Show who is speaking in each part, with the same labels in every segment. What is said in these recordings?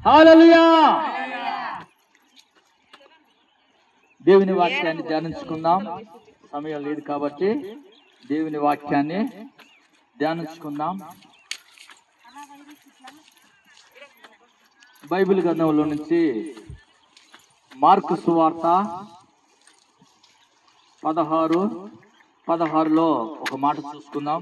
Speaker 1: హల్లెలూయా. దేవుని వాక్యాన్ని ధ్యానించుకుందాం. సమయం లేదు కాబట్టి దేవుని వాక్యాన్ని ధ్యానించుకుందాం. బైబిల్ గ్రంథంలో నుంచి మార్కు సువార్త 16:16 ఒక మాట చూసుకుందాం.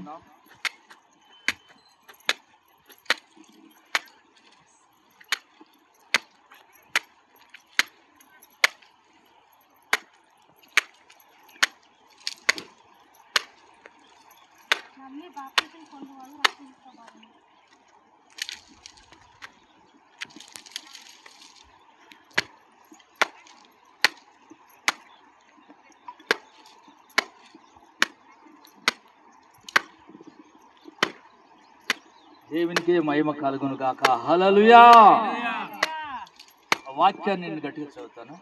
Speaker 1: దేవునికి మహిమ కలుగును గాక. హల్లెలూయా. వాక్యాన్ని నేను గట్టిగా చదువుతాను.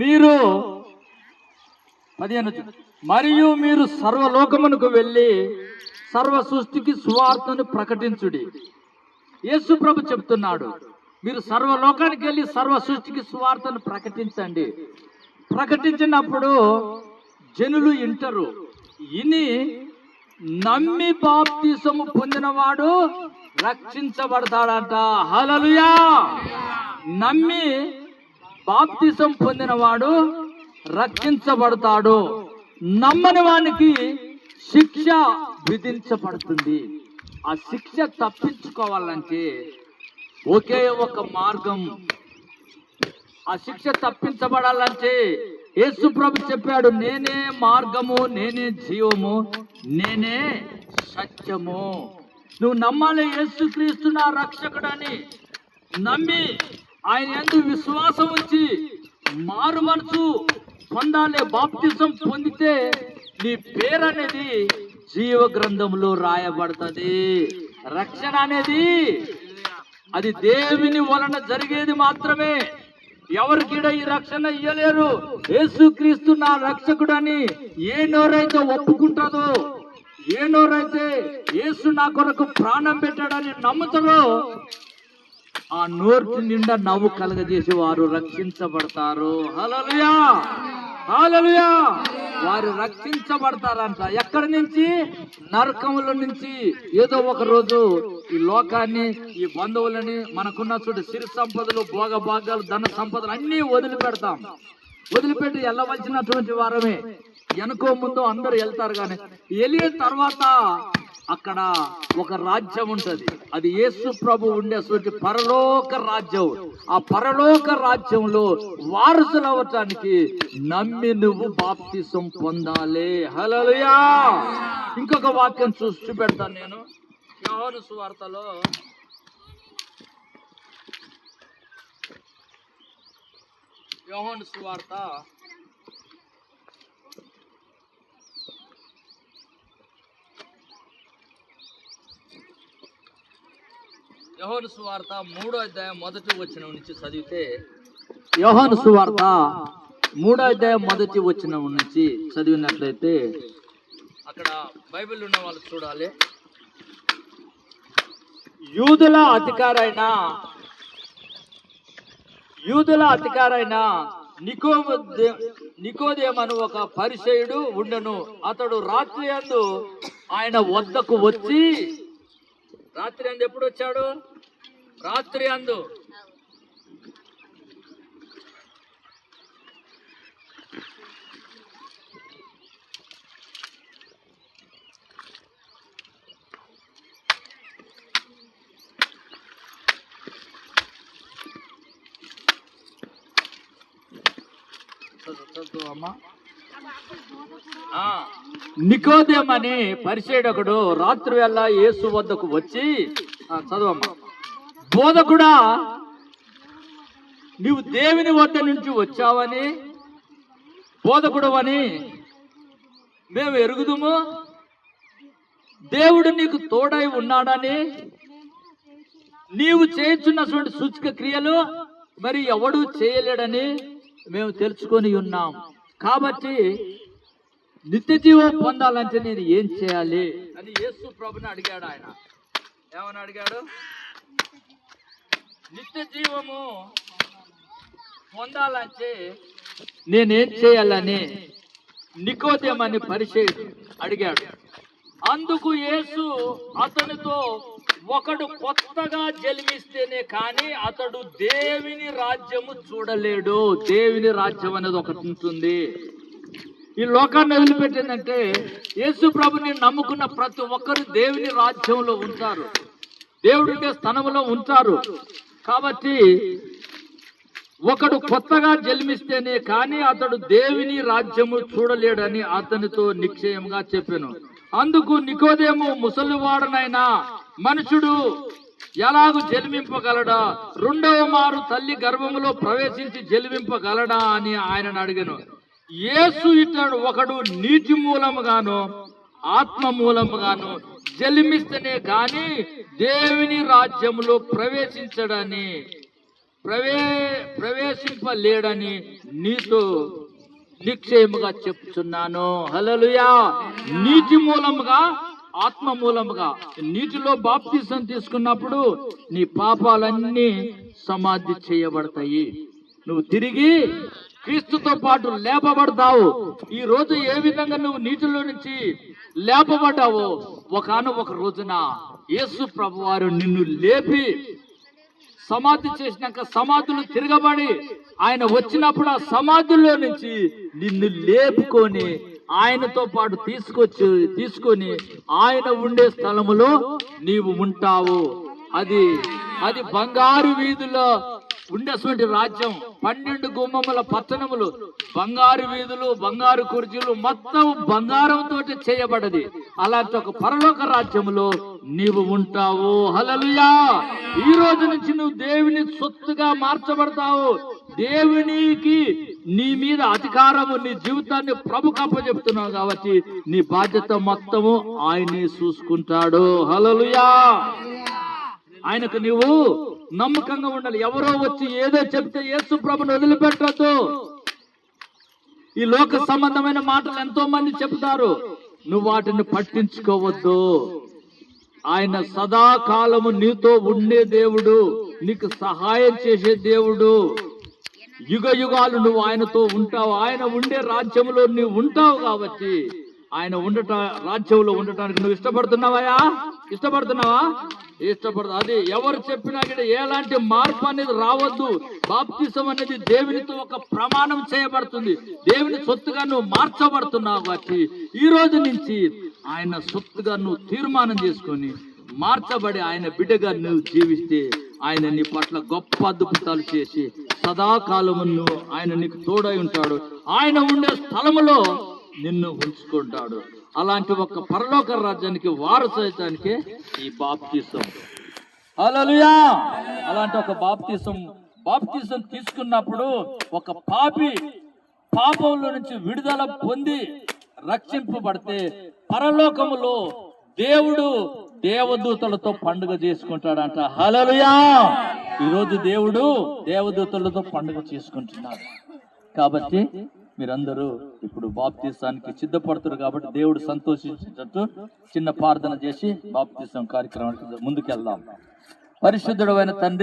Speaker 1: మీరు 15 మరియు మీరు సర్వలోకమునకు వెళ్ళి సర్వ సృష్టికి సువార్తను ప్రకటించుడి. యేసు ప్రభు చెప్తున్నాడు, మీరు సర్వలోకానికి వెళ్ళి సర్వ సృష్టికి సువార్తను ప్రకటించండి. ప్రకటించినప్పుడు జనులు వింటారు. ఇని నమ్మి బాప్తిసము పొందినవాడు రక్షించబడతాడంట. హల్లెలూయా. నమ్మి బాప్తిసం పొందినవాడు రక్షించబడతాడు. నమ్మని వానికి శిక్ష విధించబడుతుంది. ఆ శిక్ష తప్పించుకోవాలంటే ఒకే ఒక మార్గం. ఆ శిక్ష తప్పించబడాలంటే యేసు ప్రభు చెప్పాడు, నేనే మార్గము, నేనే జీవము, నేనే సత్యము. నువ్వు నమ్మాలి యేసుక్రీస్తు నా రక్షకుడని. నమ్మి ఆయన యందు విశ్వాసం ఉంచి మారు మనసు పొందాలి. బాప్తిజం పొందితే నీ పేరు అనేది జీవ గ్రంథంలో రాయబడుతుంది. రక్షణ అనేది అది దేవుని వలన జరిగేది మాత్రమే. ఎవరికి ఈ రక్షణ ఇయ్యలేరు. యేసుక్రీస్తు నా రక్షకుడని ఏ నోరైతే ఒప్పుకుంటుందో, ఏ నోరైతే యేసు నా కొరకు ప్రాణం పెట్టాడని నమ్ముతారో, ఆ నోరు నిండా నవ్వు కలగజేసి వారు రక్షించబడతారు. హల్లెలూయా. హల్లెలూయా. వారు రక్షించబడతారంట. ఎక్కడి నుంచి? నరకముల నుంచి. ఏదో ఒక రోజు ఈ లోకాన్ని, ఈ బంధువులని, మనకున్న చూడు సిరి సంపదలు, భోగ భాగాలు, ధన సంపదలు అన్నీ వదిలిపెడతాం. వదిలిపెట్టి వెళ్ళవలసినటువంటి వారమే. వెనుకో ముందు అందరూ వెళ్తారు. కానీ వెళ్ళిన తర్వాత అక్కడ ఒక రాజ్యం ఉంటది. అది యేసు ప్రభు ఉండే పరలోక రాజ్యం. ఆ పరలోక రాజ్యంలో వారసులు అవ్వటానికి నమ్మి నువ్వు బాప్తిసం పొందాలి. హల్లెలూయా. ఇంకొక వాక్యం చూపెడతాను నేను. యోహాను సువార్తలో యోహాను సువార్త 3:1 నుంచి చదివితే, యోహాను సువార్త 3:1 నుంచి చదివినట్లయితే అక్కడ బైబిల్ ఉన్న వాళ్ళు చూడాలి. యూదుల అధికారైన నికోదేమను ఒక పరిసయ్యుడు ఉండెను. అతడు రాత్రి యందు ఆయన వద్దకు వచ్చి, రాత్రి అందు ఎప్పుడు వచ్చాడు? రాత్రి అందు. నికోదేమని పరిసయ్యుడొకడు రాత్రి వేళ యేసు వద్దకు వచ్చి, చదవమ్మా. బోధకుడా, నీవు దేవుని వద్ద నుంచి వచ్చావని, బోధకుడు అని మేము ఎరుగుదుము. దేవుడు నీకు తోడై ఉన్నాడని, నీవు చేయుచున్నటువంటి సూచక క్రియలు మరి ఎవడు చేయలేడని మేము తెలుసుకొని ఉన్నాం. కాబట్టి నిత్య జీవం పొందాలంటే నేను ఏం చేయాలి అని యేసు ప్రభుని అడిగాడు. ఆయన ఏమని అడిగాడు? నిత్య జీవము పొందాలంటే నేనేం చేయాలని నికోదేమని పరిచయుడు అడిగాడు. అందుకు యేసు అతనితో, ఒకడు కొత్తగా జన్మిస్తేనే కానీ అతడు దేవుని రాజ్యము చూడలేడు. దేవుని రాజ్యం అనేది ఒకటి ఉంటుంది. ఈ లోకాన్ని వదిలిపెట్టిందంటే యేసు ప్రభుని నమ్ముకున్న ప్రతి ఒక్కరు దేవుని రాజ్యంలో ఉంటారు, దేవుడి స్థానంలో ఉంటారు. కాబట్టి ఒకడు కొత్తగా జన్మిస్తేనే కానీ అతడు దేవుని రాజ్యము చూడలేడని అతనితో నిశ్చయంగా చెప్పాను. అందుకు నికోదేము, ముసలివాడనైనా మనుషుడు ఎలాగూ జన్మింపగలడా? రెండవ మారు తల్లి గర్భములో ప్రవేశించి జన్మింపగలడా అని ఆయనను అడిగాను. యేసు ఇతడు, ఒకడు నీటి మూలముగాను ఆత్మ మూలముగాను జన్మిస్తేనే కానీ దేవుని రాజ్యములో ప్రవేశింపలేడని నీతో నిశ్చయముగా చెప్తున్నాను. హల్లెలూయా. నీటి మూలముగా ఆత్మ మూలముగా, నీటిలో బాప్తిసం తీసుకున్నప్పుడు నీ పాపాలన్నీ సమాధి చేయబడతాయి. నువ్వు తిరిగి క్రీస్తుతో పాటు లేపబడతావు. ఈ రోజు ఏ విధంగా నువ్వు నీటిలో నుంచి లేపబడ్డావో ఒకానొక రోజున యేసు ప్రభువారు నిన్ను లేపి సమాధి చేసినాక సమాధులు తిరగబడి ఆయన వచ్చినప్పుడు ఆ సమాధుల్లో నుంచి నిన్ను లేపుకొని ఆయనతో పాటు తీసుకొని ఆయన ఉండే స్థలములో నీవు ఉంటావు. అది బంగారు వీధుల్లో ఉండేటువంటి రాజ్యం. 12 గుమ్మముల పట్టణములు, బంగారు వీధులు, బంగారు కుర్చీలు, మొత్తం బంగారంతో చేయబడది. అలాంటి ఒక పరలోక రాజ్యములో నీవు ఉంటావు. హల్లెలూయా. ఈ రోజు నుంచి నువ్వు దేవుని సొత్తుగా మార్చబడతావు. దేవునికి నీ మీద అధికారము, నీ జీవితాన్ని ప్రభుకు అప్పచెప్తున్నావు కాబట్టి నీ బాధ్యత మొత్తము ఆయనే చూసుకుంటాడు. హల్లెలూయా. ఆయనకు నీవు నమ్మకంగా ఉండాలి. ఎవరో వచ్చి ఏదో చెప్తే యేసు ప్రభుని వదిలిపెట్టద్దు. ఈ లోక సంబంధమైన మాటలు ఎంతో మంది చెప్తారు, నువ్వు వాటిని పట్టించుకోవద్దు. ఆయన సదాకాలము నీతో ఉండే దేవుడు, నీకు సహాయం చేసే దేవుడు. యుగ యుగాలు నువ్వు ఆయనతో ఉంటావు. ఆయన ఉండే రాజ్యంలో నువ్వు ఉంటావు కాబట్టి ఆయన రాజ్యంలో ఉండటానికి నువ్వు ఇష్టపడుతున్నావా? అది ఎవరు చెప్పినా కూడా ఎలాంటి మార్పు అనేది రావద్దు. బాప్తిసం అనేది దేవునితో ఒక ప్రమాణం చేయబడుతుంది. దేవుని సొత్తుగా నువ్వు మార్చబడుతున్నావు కాబట్టి ఈ రోజు నుంచి ఆయన సొత్తుగా నువ్వు తీర్మానం చేసుకొని మార్చబడి ఆయన బిడ్డగా నువ్వు జీవిస్తే ఆయన నీ పట్ల గొప్ప అద్భుతాలు చేసి సదాకాలము ఆయన నీకు తోడై ఉంటాడు. ఆయన ఉండే స్థలములో నిన్ను ఉంచుకుంటాడు. అలాంటి ఒక పరలోక రాజ్యానికి వారసత్వానికే ఈ బాప్తిసం. హల్లెలూయా. అలాంటి ఒక బాప్తిసం తీసుకున్నప్పుడు ఒక పాపి పాపంలో నుంచి విడుదల పొంది రక్షింపబడితే పరలోకములో దేవుడు దేవదూతలతో పండుగ చేసుకుంటాడంట. హల్లెలూయా. ఈరోజు దేవుడు దేవదూతలతో పండుగ చేసుకుంటున్నాడు. కాబట్టి మీరందరూ ఇప్పుడు బాప్తిసానికి సిద్ధపడుతున్నారు కాబట్టి దేవుడు సంతోషించేటట్టు చిన్న ప్రార్థన చేసి బాప్తిసం కార్యక్రమానికి ముందుకెళ్దాం. పరిశుద్ధుడైన తండ్రి,